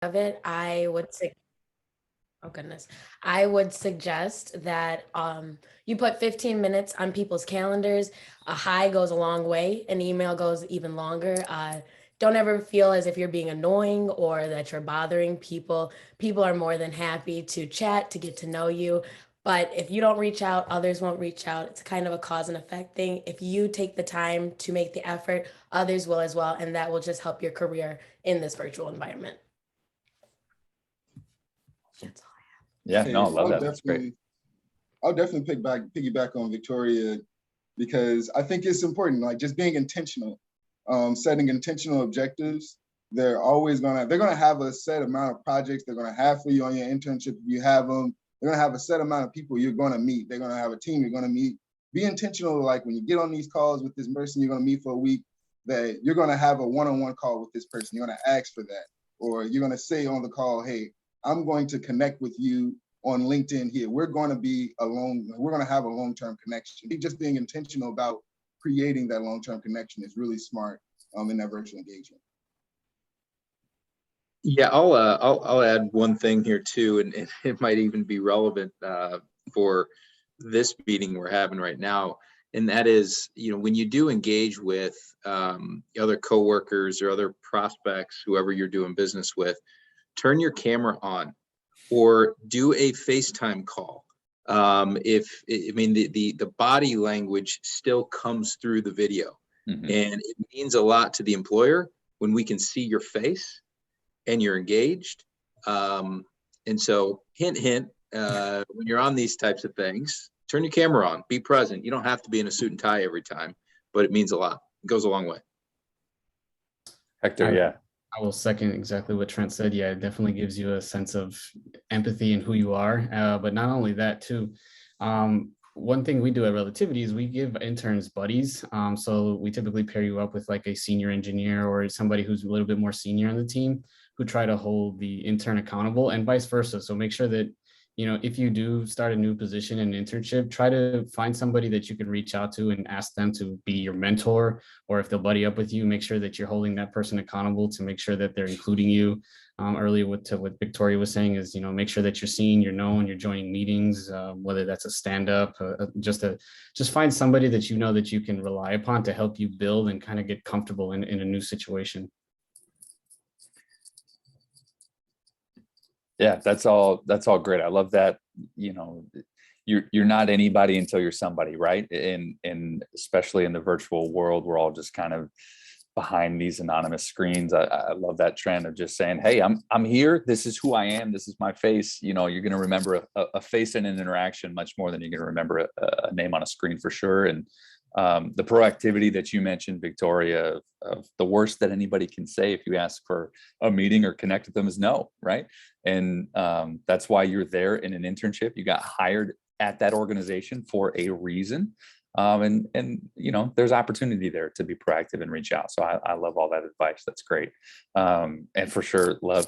of it, oh goodness, I would suggest that you put 15 minutes on people's calendars. A hi goes a long way, an email goes even longer. Don't ever feel as if you're being annoying or that you're bothering people. People are more than happy to chat, to get to know you. But if you don't reach out, others won't reach out. It's kind of a cause and effect thing. If you take the time to make the effort, others will as well. And that will just help your career in this virtual environment. That's all. Yeah, Hey, no, I love that. That's great. I'll definitely piggyback on Victoria, because I think it's important, like just being intentional, setting intentional objectives. They're gonna have a set amount of projects they're gonna have for you on your internship. If you have them, they're gonna have a set amount of people you're gonna meet. They're gonna have a team you're gonna meet. Be intentional, like when you get on these calls with this person you're gonna meet for a week, that you're gonna have a one-on-one call with this person. You're gonna ask for that, or you're gonna say on the call, hey, I'm going to connect with you on LinkedIn here. We're going to have a long-term connection. Just being intentional about creating that long-term connection is really smart in that virtual engagement. Yeah, I'll add one thing here too, and it might even be relevant for this meeting we're having right now. And that is, when you do engage with other coworkers or other prospects, whoever you're doing business with, turn your camera on or do a FaceTime call. The body language still comes through the video, and it means a lot to the employer when we can see your face and you're engaged. And so hint, when you're on these types of things, turn your camera on, be present. You don't have to be in a suit and tie every time, but it means a lot. It goes a long way. Hector, yeah. I will second exactly what Trent said. Yeah, it definitely gives you a sense of empathy and who you are. But not only that too, one thing we do at Relativity is we give interns buddies. So we typically pair you up with like a senior engineer or somebody who's a little bit more senior on the team, who try to hold the intern accountable, and vice versa. So make sure that, if you do start a new position in an internship, try to find somebody that you can reach out to and ask them to be your mentor, or if they'll buddy up with you, make sure that you're holding that person accountable to make sure that they're including you. Earlier, what Victoria was saying is, make sure that you're seen, you're known, you're joining meetings, whether that's a stand-up, just find somebody that that you can rely upon to help you build and kind of get comfortable in a new situation. Yeah, that's all great. I love that. You're not anybody until you're somebody, right? And especially in the virtual world, we're all just kind of behind these anonymous screens. I love that trend of just saying, hey, I'm here. This is who I am. This is my face. You're going to remember a face in an interaction much more than you're going to remember a name on a screen, for sure. And the proactivity that you mentioned, Victoria, of the worst that anybody can say if you ask for a meeting or connect with them is no, right? And that's why you're there in an internship. You got hired at that organization for a reason. And there's opportunity there to be proactive and reach out. So I love all that advice. That's great. And for sure, love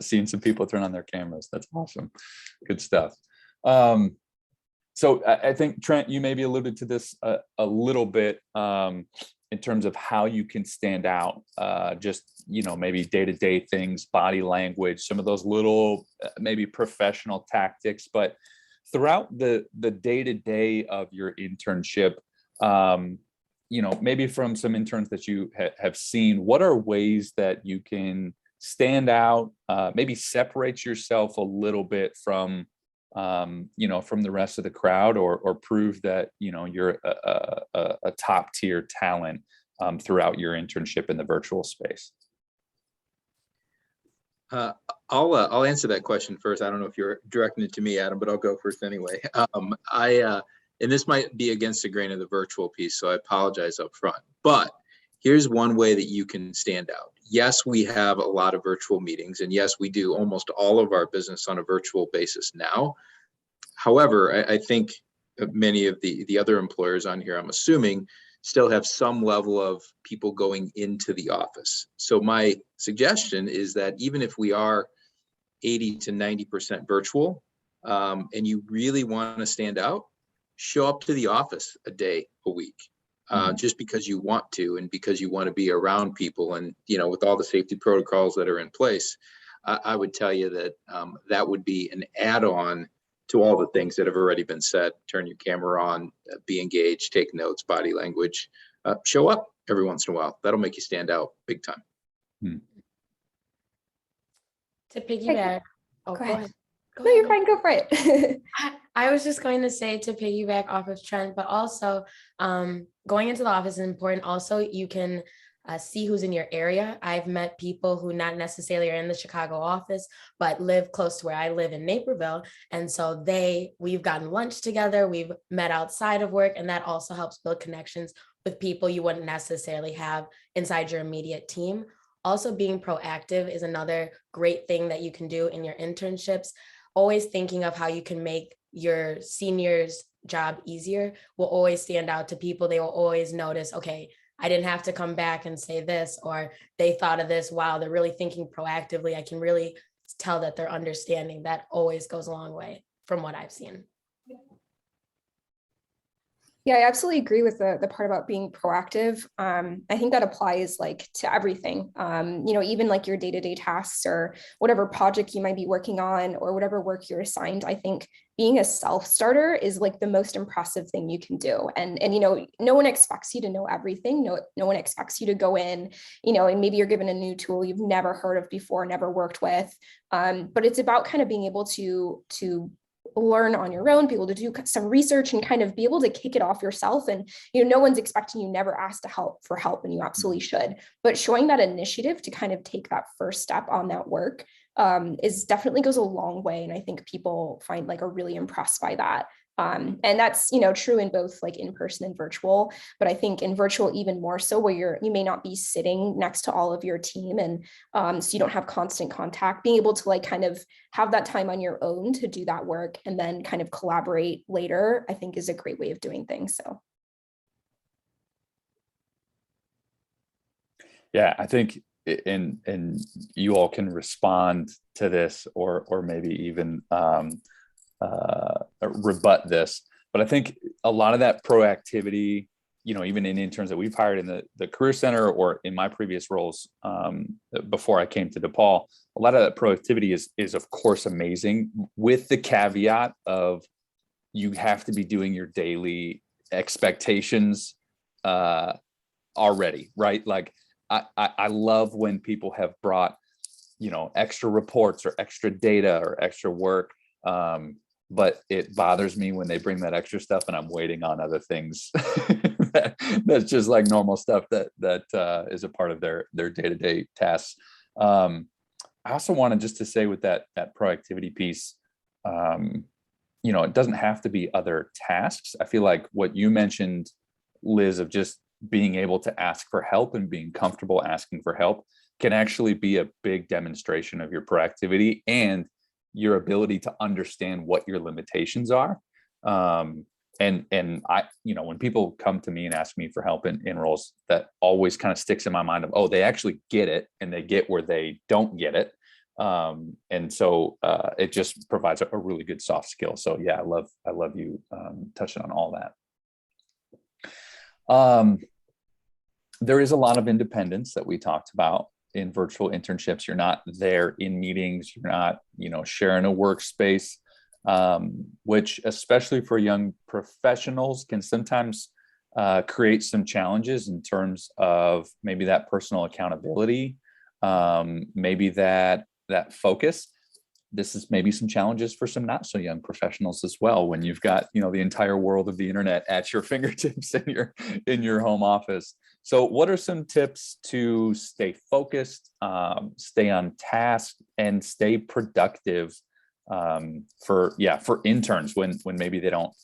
seeing some people turn on their cameras. That's awesome. Good stuff. So I think, Trent, you maybe alluded to this a little bit in terms of how you can stand out, maybe day-to-day things, body language, some of those little maybe professional tactics. But throughout the day-to-day of your internship, maybe from some interns that you have seen, what are ways that you can stand out, maybe separate yourself a little bit from from the rest of the crowd, or prove that, you're a top tier talent throughout your internship in the virtual space? I'll answer that question first. I don't know if you're directing it to me, Adam, but I'll go first anyway. And this might be against the grain of the virtual piece, so I apologize up front. But here's one way that you can stand out. Yes, we have a lot of virtual meetings, and yes, we do almost all of our business on a virtual basis now. However, I think many of the other employers on here, I'm assuming, still have some level of people going into the office. So my suggestion is that even if we are 80 to 90% virtual, and you really want to stand out, show up to the office a day a week. Just because you want to, and because you want to be around people, and with all the safety protocols that are in place. I would tell you that that would be an add-on to all the things that have already been said. Turn your camera on, be engaged, take notes, body language, show up every once in a while. That'll make you stand out big time. To piggyback, oh, Go ahead. Go No, ahead, you're go fine. Go for it. I was just going to say to piggyback off of Trent, but also going into the office is important. Also, you can see who's in your area. I've met people who not necessarily are in the Chicago office, but live close to where I live in Naperville. And so we've gotten lunch together, we've met outside of work, and that also helps build connections with people you wouldn't necessarily have inside your immediate team. Also, being proactive is another great thing that you can do in your internships. Always thinking of how you can make your seniors' job easier will always stand out to people. They will always notice, okay, I didn't have to come back and say this, or they thought of this. Wow, they're really thinking proactively. I can really tell that they're understanding. That always goes a long way from what I've seen. Yeah, I absolutely agree with the part about being proactive. I think that applies like to everything. Even like your day-to-day tasks or whatever project you might be working on or whatever work you're assigned. I think being a self-starter is like the most impressive thing you can do. And no one expects you to know everything. No one expects you to go in, and maybe you're given a new tool you've never heard of before, never worked with. But it's about kind of being able to learn on your own, be able to do some research and kind of be able to kick it off yourself. And, no one's expecting you, never ask for help, and you absolutely should. But showing that initiative to kind of take that first step on that work is definitely goes a long way. And I think people are really impressed by that. And that's, true in both like in person and virtual, but I think in virtual even more so, where you may not be sitting next to all of your team. And so you don't have constant contact, being able to like kind of have that time on your own to do that work and then kind of collaborate later, I think is a great way of doing things. So. Yeah, I think, and you all can respond to this or maybe even rebut this, but I think a lot of that proactivity, even in interns that we've hired in the Career Center or in my previous roles before I came to DePaul, a lot of that proactivity is of course amazing, with the caveat of you have to be doing your daily expectations already, right? Like I love when people have brought, extra reports or extra data or extra work. But it bothers me when they bring that extra stuff and I'm waiting on other things. That's just like normal stuff that is a part of their day-to-day tasks. I also wanted just to say with that proactivity piece, it doesn't have to be other tasks. I feel like what you mentioned, Liz, of just being able to ask for help and being comfortable asking for help can actually be a big demonstration of your proactivity and your ability to understand what your limitations are. And I, when people come to me and ask me for help in roles, that always kind of sticks in my mind of, oh, they actually get it and they get where they don't get it. And so it just provides a really good soft skill. So yeah, I love you touching on all that. There is a lot of independence that we talked about in virtual internships. You're not there in meetings, you're not, sharing a workspace, which especially for young professionals can sometimes create some challenges in terms of maybe that personal accountability, maybe that focus. This is maybe some challenges for some not so young professionals as well, when you've got, the entire world of the internet at your fingertips in your home office. So what are some tips to stay focused, stay on task, and stay productive for interns when maybe they don't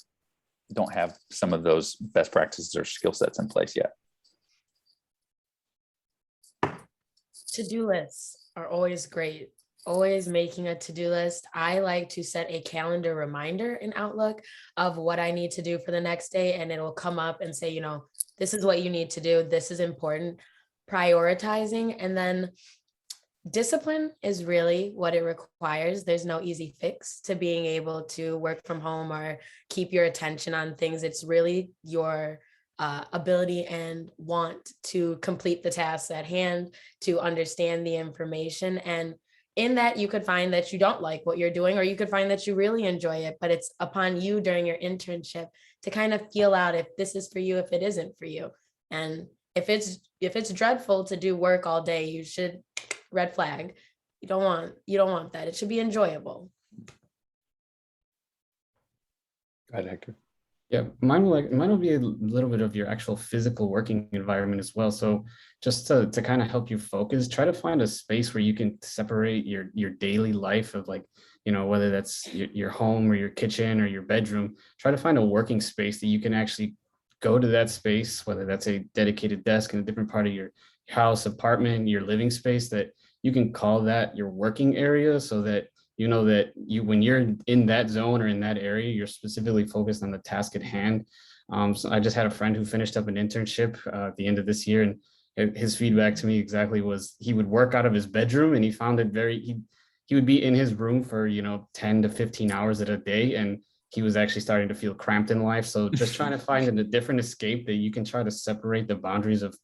have some of those best practices or skill sets in place yet? To-do lists are always great. Always making a to-do list. I like to set a calendar reminder in Outlook of what I need to do for the next day, and it will come up and say, this is what you need to do. This is important. Prioritizing, and then discipline is really what it requires. There's no easy fix to being able to work from home or keep your attention on things. It's really your ability and want to complete the tasks at hand, to understand the information. And in that you could find that you don't like what you're doing, or you could find that you really enjoy it, but it's upon you during your internship to kind of feel out if this is for you, if it isn't for you. And if it's dreadful to do work all day, you should red flag. You don't want that. It should be enjoyable. Go ahead, Hector. Yeah, mine will be a little bit of your actual physical working environment as well. So just to kind of help you focus, try to find a space where you can separate your daily life of, like, you know, whether that's your home or your kitchen or your bedroom. Try to find a working space that you can actually go to that space, whether that's a dedicated desk in a different part of your house, apartment, your living space, that you can call that your working area, so that you know that when you're in that zone or in that area, you're specifically focused on the task at hand. So I just had a friend who finished up an internship at the end of this year, and his feedback to me exactly was he would work out of his bedroom, and he found it he would be in his room for, 10 to 15 hours a day, and he was actually starting to feel cramped in life. So just trying to find a different escape that you can try to separate the boundaries of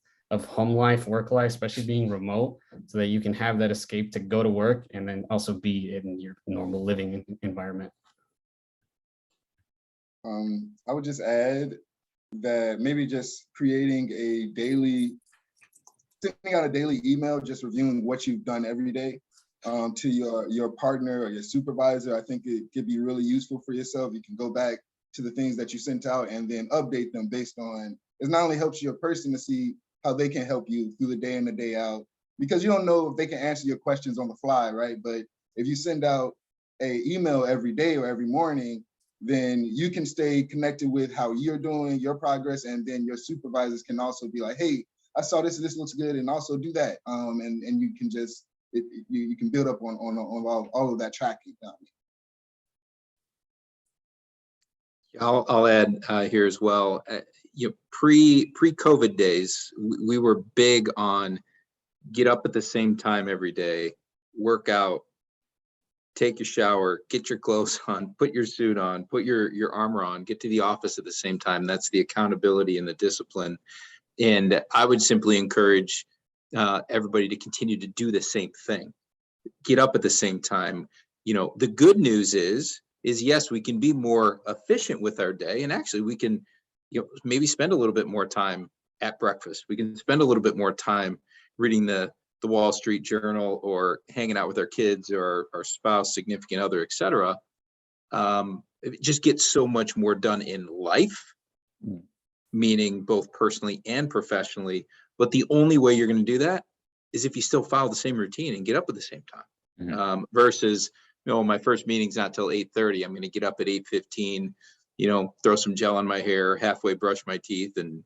home life, work life, especially being remote, so that you can have that escape to go to work and then also be in your normal living environment. I would just add that maybe just creating sending out a daily email, just reviewing what you've done every day to your partner or your supervisor. I think it could be really useful for yourself. You can go back to the things that you sent out and then update them based on, it not only helps your person to see how they can help you through the day in the day out, because you don't know if they can answer your questions on the fly, right? But if you send out an email every day or every morning, then you can stay connected with how you're doing, your progress, and then your supervisors can also be like, hey, I saw this looks good, and also do that. And you can just, you can build up on all of that tracking. I'll add here as well. Pre-COVID days, we were big on get up at the same time every day, work out, take your shower, get your clothes on, put your suit on, put your armor on, get to the office at the same time. That's the accountability and the discipline. And I would simply encourage everybody to continue to do the same thing. Get up at the same time. The good news is yes, we can be more efficient with our day, and actually we can, maybe spend a little bit more time at breakfast. We can spend a little bit more time reading the Wall Street Journal or hanging out with our kids or our spouse, significant other, etc. It just gets so much more done in life, meaning both personally and professionally. But the only way you're going to do that is if you still follow the same routine and get up at the same time. Versus, my first meeting's not till 8:30. I'm going to get up at 8:15, throw some gel on my hair, halfway brush my teeth, and,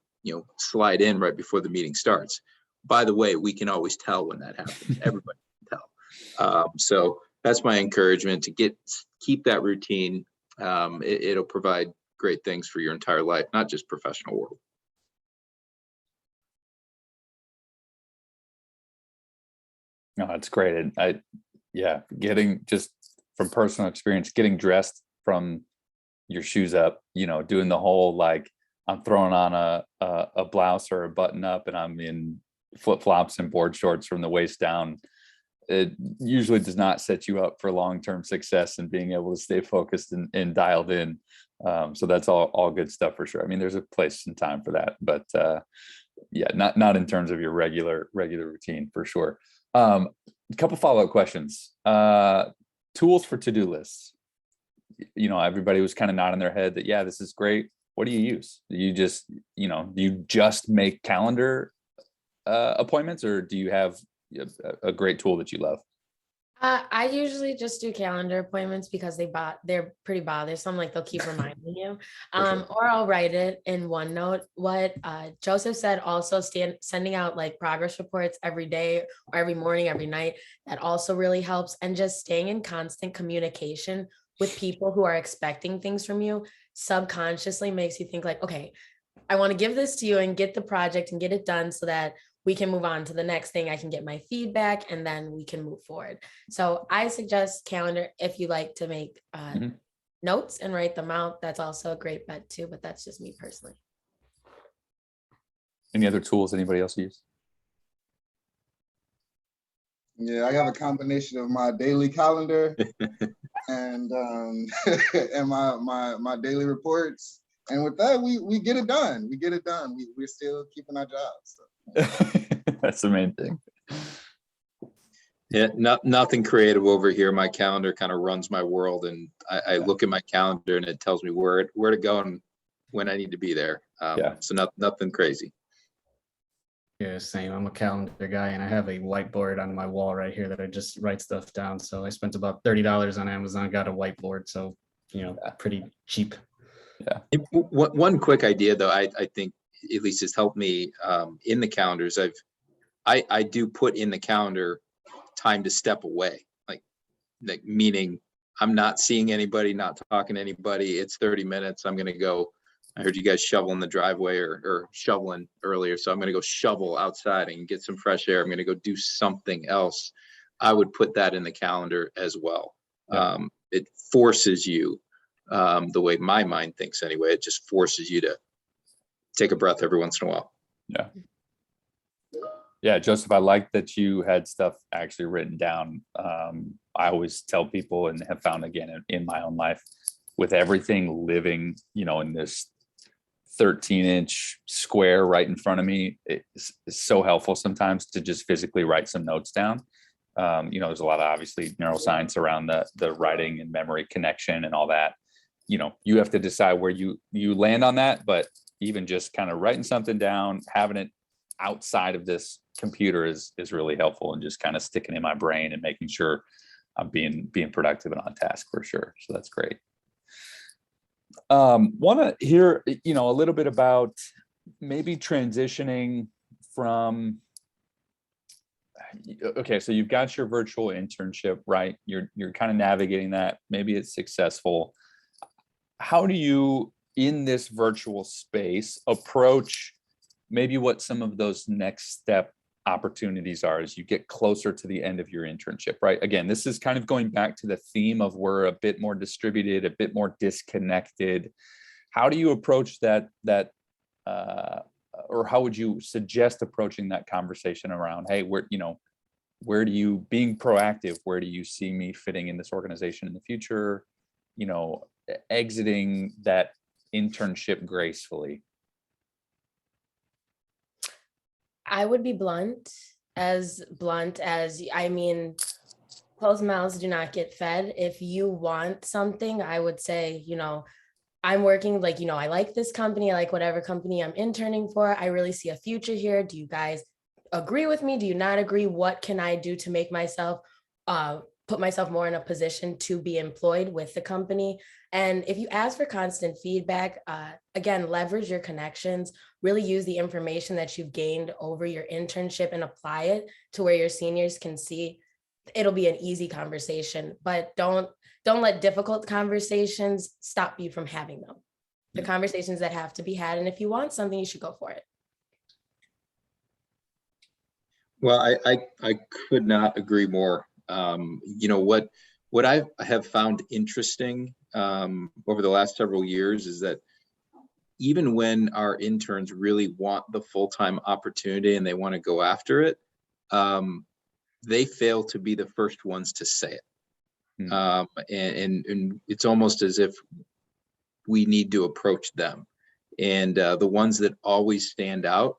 slide in right before the meeting starts. By the way, we can always tell when that happens. Everybody can tell. So that's my encouragement, to keep that routine. It'll provide great things for your entire life, not just professional world. No, that's great. And getting, just from personal experience, getting dressed from your shoes up, doing the whole, like, I'm throwing on a blouse or a button up and I'm in flip-flops and board shorts from the waist down. It usually does not set you up for long-term success and being able to stay focused and dialed in. So that's all good stuff for sure. I mean, there's a place and time for that, but not in terms of your regular routine for sure. A couple follow-up questions. Tools for to-do lists. Everybody was kind of nodding their head that, yeah, this is great. What do you use? Do you just, do you just make calendar appointments, or do you have a great tool that you love? I usually just do calendar appointments because they're pretty bothersome. Like, they'll keep reminding you, Sure. or I'll write it in OneNote. What Joseph said, also sending out like progress reports every day or every morning, every night, that also really helps. And just staying in constant communication with people who are expecting things from you subconsciously makes you think like, okay, I want to give this to you and get the project and get it done so that we can move on to the next thing. I can get my feedback and then we can move forward. So I suggest calendar. If you like to make notes and write them out, that's also a great bet too, but that's just me personally. Any other tools anybody else use? Yeah, I have a combination of my daily calendar and and my daily reports. And with that, we get it done. We get it done. We're still keeping our jobs. So. That's the main thing. Yeah, nothing creative over here. My calendar kind of runs my world, and I look at my calendar and it tells me where to go and when I need to be there. So nothing crazy. Yeah, same. I'm a calendar guy, and I have a whiteboard on my wall right here that I just write stuff down. So I spent about $30 on Amazon, got a whiteboard. So, pretty cheap. Yeah. One quick idea though, I think at least has helped me in the calendars. I do put in the calendar time to step away, like meaning I'm not seeing anybody, not talking to anybody. It's 30 minutes. I'm going to go. I heard you guys shoveling the driveway or shoveling earlier. So I'm going to go shovel outside and get some fresh air. I'm going to go do something else. I would put that in the calendar as well. Yeah. It forces you, the way my mind thinks anyway, it just forces you to take a breath every once in a while. Yeah. Yeah, Joseph, I like that you had stuff actually written down. I always tell people, and have found again in my own life, with everything living, in this 13-inch square right in front of me, it's so helpful sometimes to just physically write some notes down. There's a lot of obviously neuroscience around the writing and memory connection and all that. You have to decide where you land on that, but even just kind of writing something down, having it outside of this computer is really helpful, and just kind of sticking in my brain and making sure I'm being productive and on task for sure. So that's great. Want to hear, a little bit about maybe transitioning from, okay, so you've got your virtual internship, right? You're kind of navigating that. Maybe it's successful. How do you, in this virtual space, approach maybe what some of those next step opportunities are as you get closer to the end of your internship, right? Again, this is kind of going back to the theme of we're a bit more distributed, a bit more disconnected. How do you approach that, or how would you suggest approaching that conversation around, hey, where do you, being proactive, where do you see me fitting in this organization in the future? Exiting that internship gracefully. I would be blunt as closed mouths do not get fed. If you want something, I would say, I'm working, I like this company, I like whatever company I'm interning for. I really see a future here. Do you guys agree with me? Do you not agree? What can I do to make myself, put myself more in a position to be employed with the company? And if you ask for constant feedback, again, leverage your connections, really use the information that you've gained over your internship and apply it to where your seniors can see. It'll be an easy conversation, but don't let difficult conversations stop you from having them. The conversations that have to be had. And if you want something, you should go for it. Well, I could not agree more. What I have found interesting over the last several years is that even when our interns really want the full-time opportunity and they want to go after it, they fail to be the first ones to say it. And it's almost as if we need to approach them. And the ones that always stand out,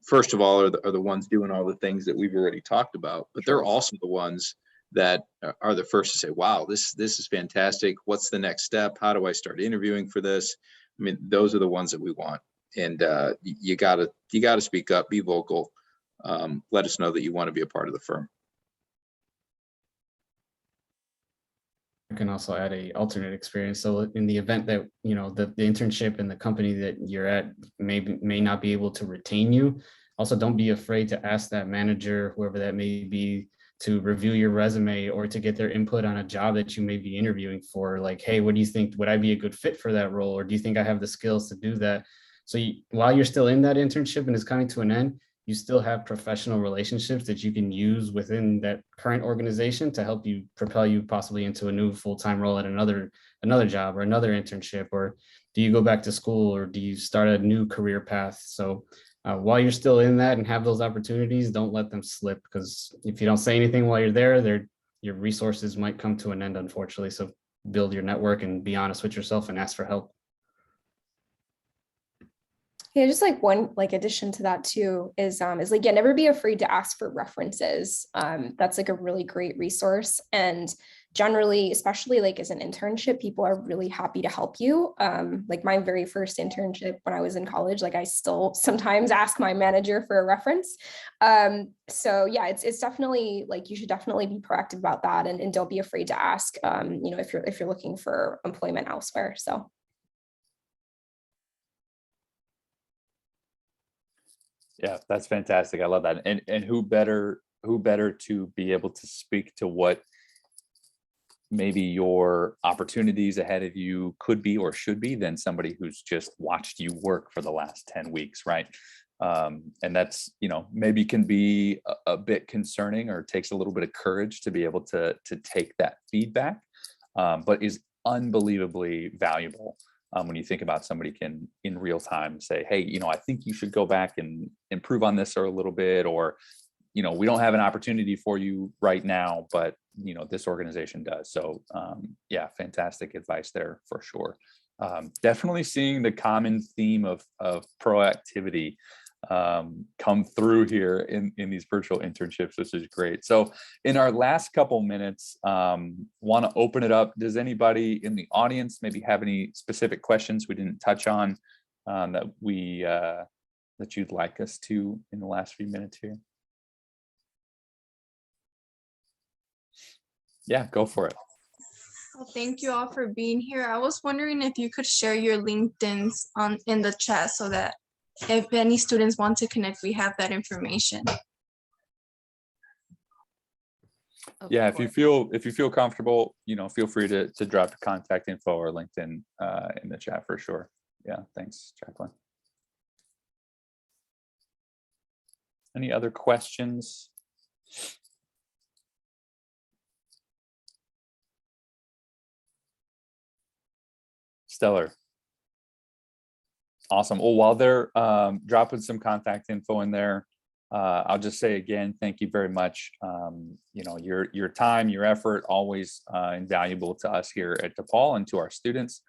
first of all, are the ones doing all the things that we've already talked about, but they're also the ones that are the first to say, wow, this is fantastic. What's the next step? How do I start interviewing for this? I mean, those are the ones that we want. And you gotta speak up, be vocal, let us know that you want to be a part of the firm. I can also add a alternate experience. So in the event that, the internship and the company that you're at may not be able to retain you, also don't be afraid to ask that manager, whoever that may be, to review your resume or to get their input on a job that you may be interviewing for. Like, hey, what do you think? Would I be a good fit for that role? Or do you think I have the skills to do that? So while you're still in that internship and it's coming to an end, you still have professional relationships that you can use within that current organization to help you propel you possibly into a new full-time role at another job or another internship. Or do you go back to school, or do you start a new career path? So while you're still in that and have those opportunities, don't let them slip, because if you don't say anything while you're there, your resources might come to an end, unfortunately. So build your network and be honest with yourself and ask for help. Yeah, just like one like addition to that too is like, yeah, never be afraid to ask for references. That's like a really great resource. And generally, especially like as an internship, people are really happy to help you. Like my very first internship when I was in college, like I still sometimes ask my manager for a reference. So yeah, it's definitely like you should definitely be proactive about that, and don't be afraid to ask, you know, if you're looking for employment elsewhere. So Yeah, that's fantastic. I love that. And who better to be able to speak to what maybe your opportunities ahead of you could be or should be than somebody who's just watched you work for the last 10 weeks, right? And that's, you know, maybe can be a bit concerning, or takes a little bit of courage to be able to take that feedback, but is unbelievably valuable. When you think about somebody can in real time say, hey, you know, I think you should go back and improve on this or a little bit, or, you know, we don't have an opportunity for you right now, but, you know, this organization does. So yeah, fantastic advice there for sure. Definitely seeing the common theme of proactivity come through here in these virtual internships, which is great. So in our last couple minutes, want to open it up. Does anybody in the audience maybe have any specific questions we didn't touch on that you'd like us to in the last few minutes here? Yeah, go for it. Well, thank you all for being here. I was wondering if you could share your LinkedIn's in the chat so that if any students want to connect, we have that information. Yeah, if you feel comfortable, you know, feel free to drop the contact info or LinkedIn in the chat for sure. Yeah, thanks, Jacqueline. Any other questions? Stellar. Awesome. Well, while they're dropping some contact info in there, I'll just say again, thank you very much. You know, your time, your effort, always invaluable to us here at DePaul and to our students.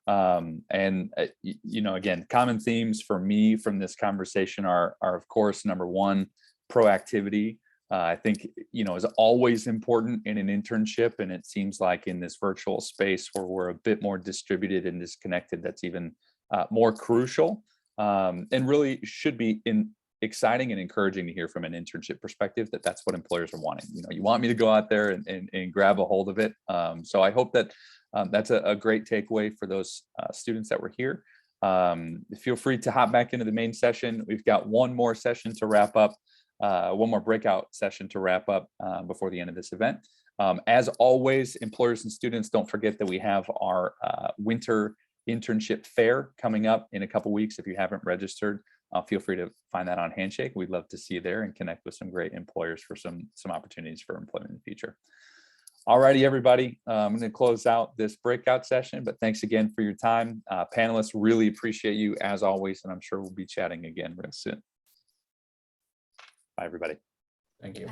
You know, again, common themes for me from this conversation are of course, number one, proactivity. I think, you know, is always important in an internship, and it seems like in this virtual space where we're a bit more distributed and disconnected, that's even more crucial, and really should be exciting and encouraging to hear from an internship perspective that that's what employers are wanting. You know, you want me to go out there and grab a hold of it. So I hope that that's a great takeaway for those students that were here. Feel free to hop back into the main session. We've got one more session to wrap up, one more breakout session to wrap up before the end of this event. As always, employers and students, don't forget that we have our winter internship fair coming up in a couple weeks. If you haven't registered, feel free to find that on Handshake. We'd love to see you there and connect with some great employers for some opportunities for employment in the future. Alrighty, everybody. I'm going to close out this breakout session, but thanks again for your time. Panelists, really appreciate you as always, and I'm sure we'll be chatting again real soon. Bye, everybody. Thank you.